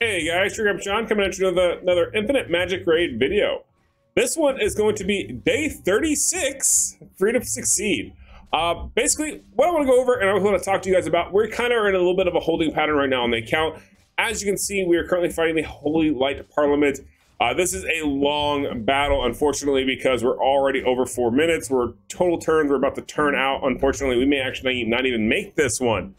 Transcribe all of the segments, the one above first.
Hey guys, I'm Sean coming at you with another Infinite Magicraid video. This one is going to be day 36, Free to Succeed. Basically, what I want to go over and I want to talk to you guys about, we're kind of in a little bit of a holding pattern right now on the account. As you can see, we are currently fighting the Holy Light Parliament. This is a long battle, unfortunately, because we're already over 4 minutes. We're total turns. We're about to turn out. Unfortunately, we may actually not even make this one.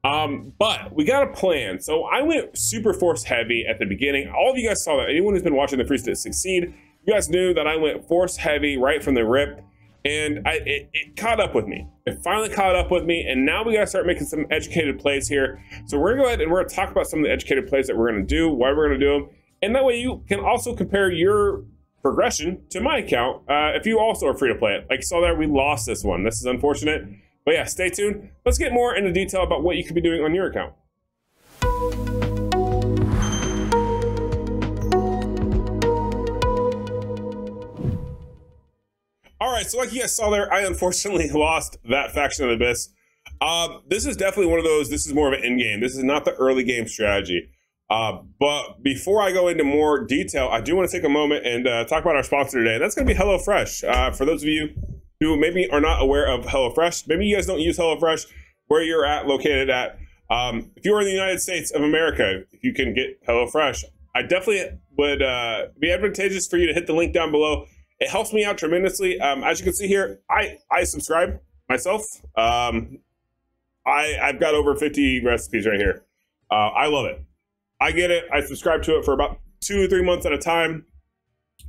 But we got a plan. So I went super force heavy at the beginning. All of you guys saw that. Anyone who's been watching the Free to Succeed, you guys knew that I went force heavy right from the rip, and it caught up with me. It finally caught up with me, and now we gotta start making some educated plays here. So we're gonna go ahead and we're gonna talk about some of the educated plays that we're gonna do, why we're gonna do them, and that way you can also compare your progression to my account if you also are free to play it. Like you saw there, we lost this one. This is unfortunate. But yeah, stay tuned. Let's get more into detail about what you could be doing on your account. All right, so like you guys saw there, I unfortunately lost that Faction of the Abyss. This is definitely one of those, this is more of an end game. This is not the early game strategy. But before I go into more detail, I do want to take a moment and talk about our sponsor today. That's going to be HelloFresh. For those of you who maybe are not aware of HelloFresh, maybe you guys don't use HelloFresh, where you're located at. If you are in the United States of America, if you can get HelloFresh, I definitely would be advantageous for you to hit the link down below. It helps me out tremendously. As you can see here, I subscribe myself. I've got over 50 recipes right here. I love it. I get it. I subscribe to it for about 2 or 3 months at a time.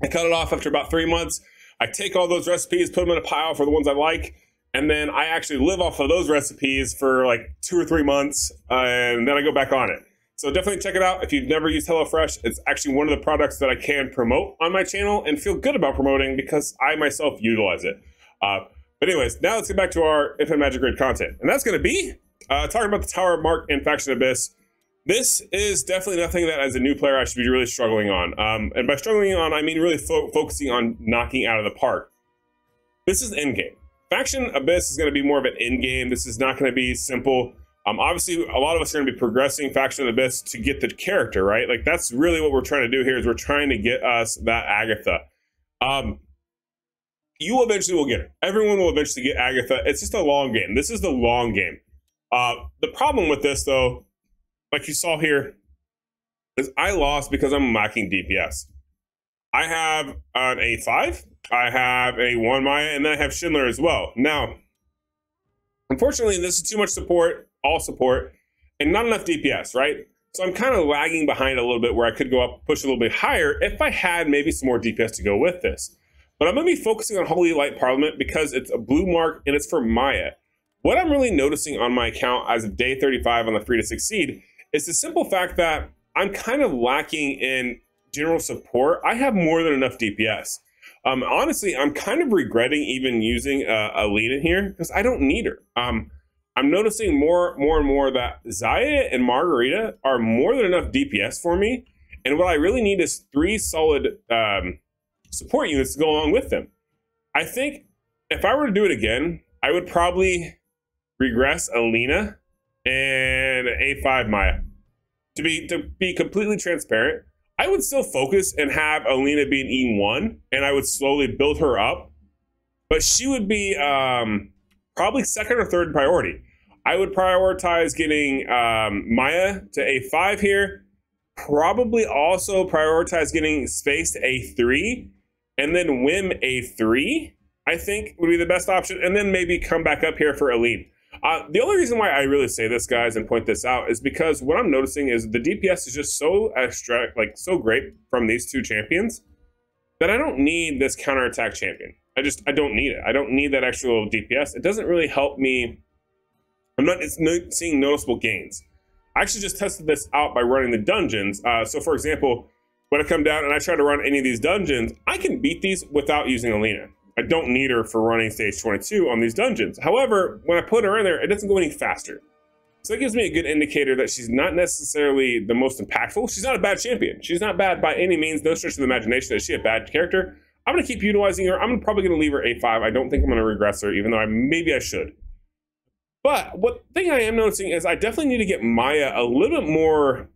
I cut it off after about 3 months. I take all those recipes, put them in a pile for the ones I like, and then I actually live off of those recipes for like 2 or 3 months, and then I go back on it. So definitely check it out. If you've never used HelloFresh, it's actually one of the products that I can promote on my channel and feel good about promoting because I myself utilize it. But anyways, now let's get back to our Infinite Magicraid content. And that's going to be talking about the Tower of Mark and Faction Abyss. This is definitely nothing that as a new player I should be really struggling on. And by struggling on, I mean really focusing on knocking out of the park. This is endgame. Faction Abyss is going to be more of an endgame. This is not going to be simple. Obviously, a lot of us are going to be progressing Faction Abyss to get the character, right? Like that's really what we're trying to do here is we're trying to get us that Agatha. You eventually will get her. Everyone will eventually get Agatha. It's just a long game. This is the long game. The problem with this though, like you saw here, is I lost because I'm lacking DPS. I have an A5, I have a 1 Maya, and then I have Schindler as well. Now, unfortunately, this is too much support, all support, and not enough DPS, right? So I'm kind of lagging behind a little bit where I could go up, push a little bit higher if I had maybe some more DPS to go with this. But I'm going to be focusing on Holy Light Parliament because it's a blue mark and it's for Maya. What I'm really noticing on my account as of day 35 on the Free to Succeed it's the simple fact that I'm kind of lacking in general support. I have more than enough DPS. Honestly, I'm kind of regretting even using Alina here because I don't need her. I'm noticing more and more that Zaya and Margarita are more than enough DPS for me. And what I really need is 3 solid support units to go along with them. I think if I were to do it again, I would probably regress Alina and A5 Maya. To be completely transparent, I would still focus and have Alina be an E1, and I would slowly build her up. But she would be probably 2nd or 3rd priority. I would prioritize getting Maya to A5 here. Probably also prioritize getting Space to A3, and then Wim A3, I think would be the best option. And then maybe come back up here for Aline. The only reason why I really say this, guys, and point this out is because what I'm noticing is the DPS is just so extra, like so great from these 2 champions that I don't need this counterattack champion. I don't need it. I don't need that extra little DPS. It doesn't really help me. I'm not seeing noticeable gains. I actually just tested this out by running the dungeons. So for example, when I come down and I try to run any of these dungeons, I can beat these without using Alina. I don't need her for running stage 22 on these dungeons. However, when I put her in there, it doesn't go any faster. So that gives me a good indicator that she's not necessarily the most impactful. She's not a bad champion. She's not bad by any means. No stretch of the imagination that she's a bad character. I'm going to keep utilizing her. I'm probably going to leave her A5. I don't think I'm going to regress her, even though maybe I should. But what thing I am noticing is I definitely need to get Maya a little bit more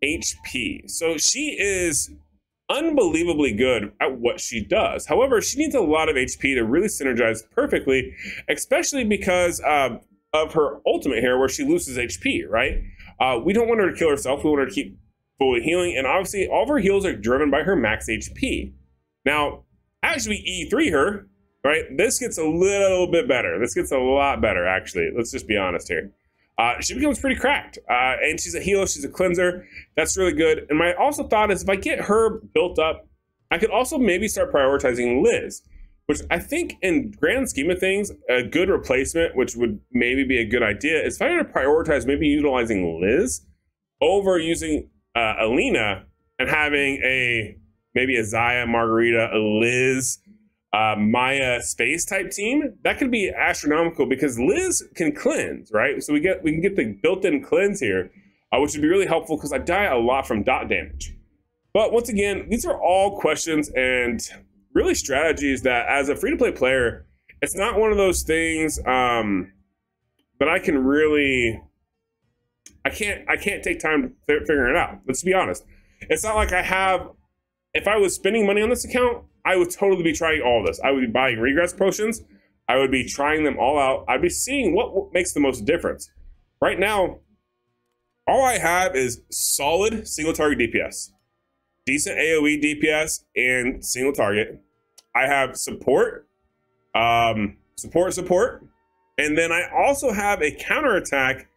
HP. So she is unbelievably good at what she does. However, she needs a lot of HP to really synergize perfectly, especially because of her ultimate here where she loses HP, right? We don't want her to kill herself. We want her to keep fully healing. And obviously, all of her heals are driven by her max HP. Now, as we E3 her, right, this gets a little bit better. This gets a lot better, actually. Let's just be honest here. She becomes pretty cracked. And she's a healer. She's a cleanser. That's really good. And my also thought is if I get her built up, I could also maybe start prioritizing Liz, which I think in grand scheme of things, a good replacement, which would maybe be a good idea, is if I were to prioritize maybe utilizing Liz over using Alina and having maybe a Zaya, Margarita, a Liz, Maya space type team, that could be astronomical because Liz can cleanse, right? So we can get the built-in cleanse here, which would be really helpful because I die a lot from dot damage. But once again, these are all questions and really strategies that as a free-to-play player, it's not one of those things that I can really, I can't take time figuring it out. Let's be honest. It's not like if I was spending money on this account, I would totally be trying all of this. I would be buying regress potions. I would be trying them all out. I'd be seeing what makes the most difference. Right now, all I have is solid single target DPS, decent AoE DPS, and single target. I have support, support, and then I also have a counterattack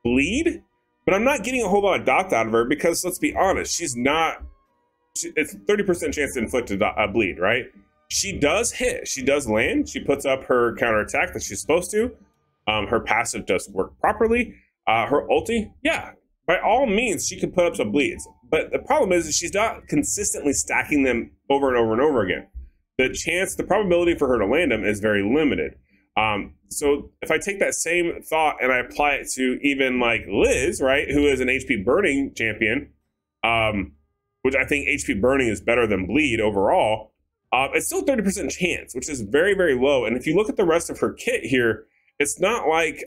bleed, but I'm not getting a whole lot of dots out of her because let's be honest, she's not. It's 30% chance to inflict a bleed, right? She does hit. She does land. She puts up her counterattack that she's supposed to. Her passive does work properly. Her ulti, yeah, by all means, she can put up some bleeds. But the problem is that she's not consistently stacking them over and over and over again. The probability for her to land them is very limited. So if I take that same thought and I apply it to even like Liz, right, who is an HP burning champion, which I think HP burning is better than bleed overall, it's still 30% chance, which is very, very low. And if you look at the rest of her kit here, it's not like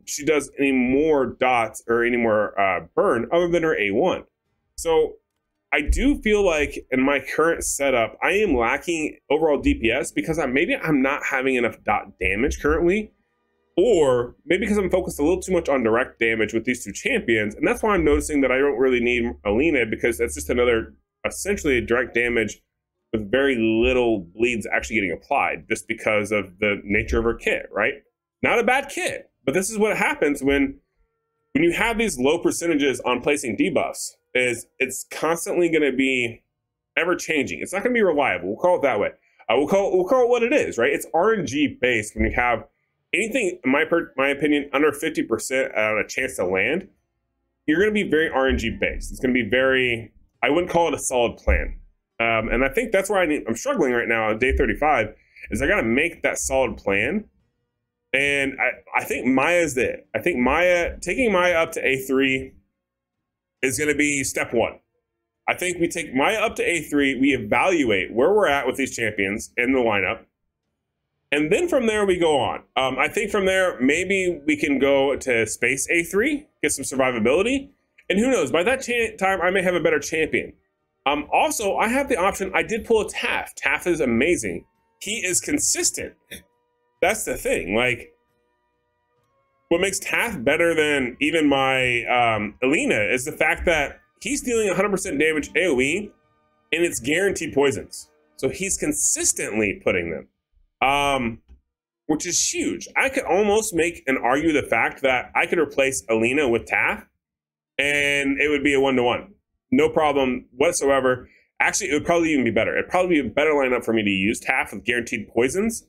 she does any more dots or any more burn other than her A1. So I do feel like in my current setup, I am lacking overall DPS because maybe I'm not having enough dot damage currently, or maybe because I'm focused a little too much on direct damage with these two champions. And that's why I'm noticing that I don't really need Alina because that's just another, essentially a direct damage with very little bleeds actually getting applied just because of the nature of her kit, right? Not a bad kit, but this is what happens when you have these low percentages on placing debuffs. It's constantly going to be ever changing. It's not going to be reliable. We'll call it that way. We'll call it what it is, right? It's RNG based. When you have anything, in my opinion, under 50% on a chance to land, you're going to be very RNG based. It's going to be very, I wouldn't call it a solid plan. And I think that's where I'm struggling right now on day 35 is I got to make that solid plan. And I think Maya's it. I think taking Maya up to A3 is going to be step one. I think we take Maya up to A3, we evaluate where we're at with these champions in the lineup, and then from there we go on. I think from there, maybe we can go to space A3, get some survivability, and who knows, by that time I may have a better champion. Also, I have the option, I did pull a Taff. Taff is amazing. He is consistent. That's the thing, like, what makes Taff better than even my Alina is the fact that he's dealing 100% damage AoE, and it's guaranteed poisons. So he's consistently putting them, which is huge. I could almost make and argue the fact that I could replace Alina with Taff, and it would be a 1-to-1. No problem whatsoever. Actually, it would probably even be better. It'd probably be a better lineup for me to use Taff with guaranteed poisons,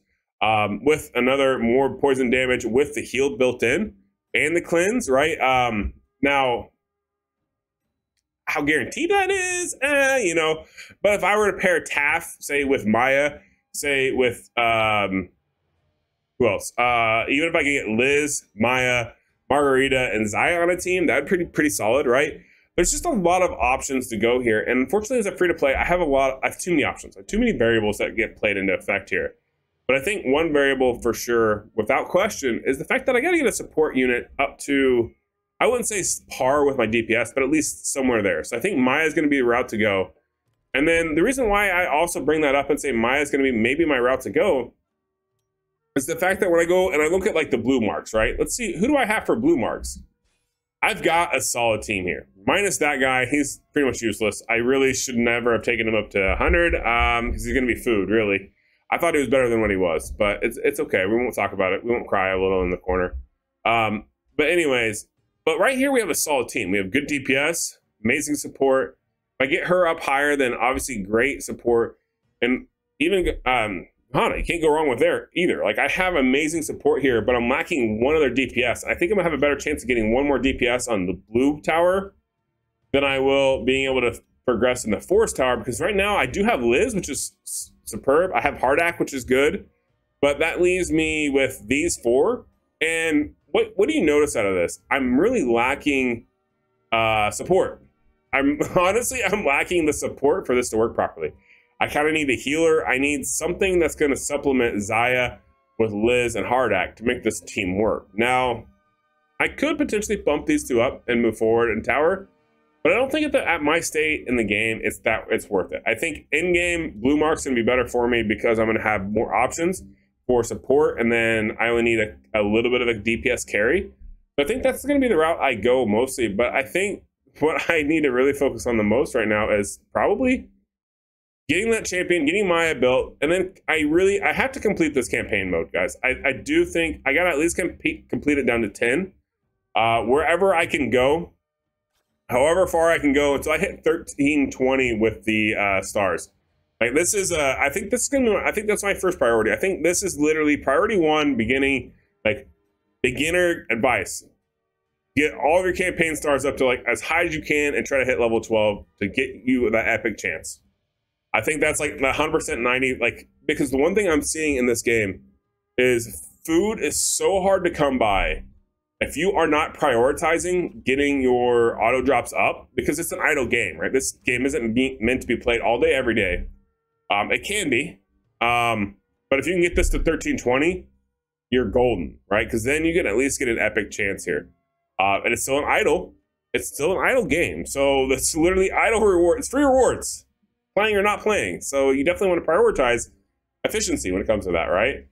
with another more poison damage with the heal built in and the cleanse, right? Now, how guaranteed that is, you know, but if I were to pair Taff, say with Maya, say with, who else? Even if I could get Liz, Maya, Margarita, and Zaya on a team, that'd be pretty solid, right? There's just a lot of options to go here. And unfortunately, as a free to play, I have too many options. I have too many variables that get played into effect here. But I think one variable for sure, without question, is the fact that I got to get a support unit up to I wouldn't say par with my DPS, but at least somewhere there. So I think Maya is going to be the route to go. And then the reason why I also bring that up and say Maya is going to be maybe my route to go is the fact that when I go and I look at like the blue marks, right? Let's see, who do I have for blue marks? I've got a solid team here. Minus that guy, he's pretty much useless. I really should never have taken him up to 100 because he's going to be food, really. I thought he was better than what he was, but it's okay. We won't talk about it. We won't cry a little in the corner. But anyways, but right here we have a solid team. We have good DPS, amazing support. If I get her up higher, then obviously great support. And even Hana, you can't go wrong with there either. Like, I have amazing support here, but I'm lacking one other DPS. I think I'm gonna have a better chance of getting one more DPS on the blue tower than I will being able to progress in the forest tower, because right now I do have Liz, which is superb. I have Hardak, which is good, but that leaves me with these four. And what do you notice out of this? I'm really lacking support. I'm lacking the support for this to work properly. I kind of need the healer. I need something that's going to supplement Zaya with Liz and Hardak to make this team work. Now, I could potentially bump these two up and move forward in tower, but I don't think at my state in the game, it's worth it. I think in-game, blue mark's going to be better for me because I'm going to have more options for support, and then I only need a little bit of a DPS carry. So I think that's going to be the route I go mostly, but I think what I need to really focus on the most right now is probably getting that champion, getting Maya built, and then I have to complete this campaign mode, guys. I do think I gotta at least complete it down to 10. Wherever I can go, however far I can go until I hit 1320 with the stars. Like, this is I think that's my first priority. I think this is literally priority one, beginner advice. Get all of your campaign stars up to like as high as you can and try to hit level 12 to get you that epic chance. I think that's like 100% 90, like, because the one thing I'm seeing in this game is food is so hard to come by if you are not prioritizing getting your auto drops up, because it's an idle game, right? This game isn't meant to be played all day, every day. It can be, but if you can get this to 1320, you're golden, right? Because then you can at least get an epic chance here. And it's still an idle. It's still an idle game. So that's literally idle reward. It's free rewards, playing or not playing. So you definitely want to prioritize efficiency when it comes to that, right?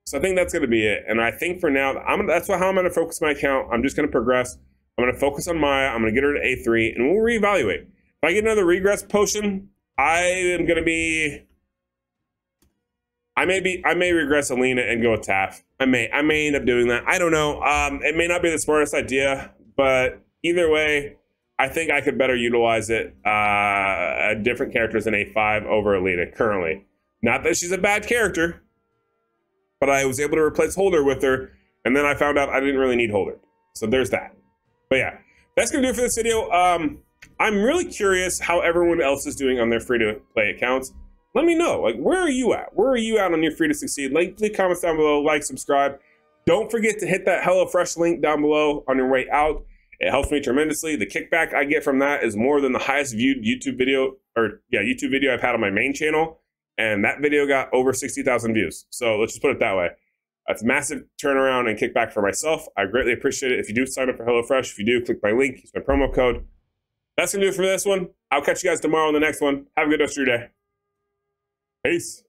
So I think that's going to be it. And I think for now, that's how I'm going to focus my account. I'm just going to progress. I'm going to focus on Maya. I'm going to get her to A3, and we'll reevaluate. If I get another regress potion, I may regress Alina and go with Taff. I may end up doing that. I don't know. It may not be the smartest idea, but either way, I think I could better utilize it. Different characters in A5 over Alina currently. Not that she's a bad character, but I was able to replace Holder with her, and then I found out I didn't really need Holder. So there's that. But yeah, that's gonna do it for this video. I'm really curious how everyone else is doing on their free-to-play accounts. Let me know, like, where are you at? Where are you at on your free to succeed? Leave comments down below, like, subscribe. Don't forget to hit that HelloFresh link down below on your way out. It helps me tremendously. The kickback I get from that is more than the highest viewed YouTube video I've had on my main channel. And that video got over 60,000 views. So let's just put it that way. That's a massive turnaround and kickback for myself. I greatly appreciate it. If you do sign up for HelloFresh, if you do, click my link, use my promo code. That's gonna do it for this one. I'll catch you guys tomorrow on the next one. Have a good rest of your day. Peace.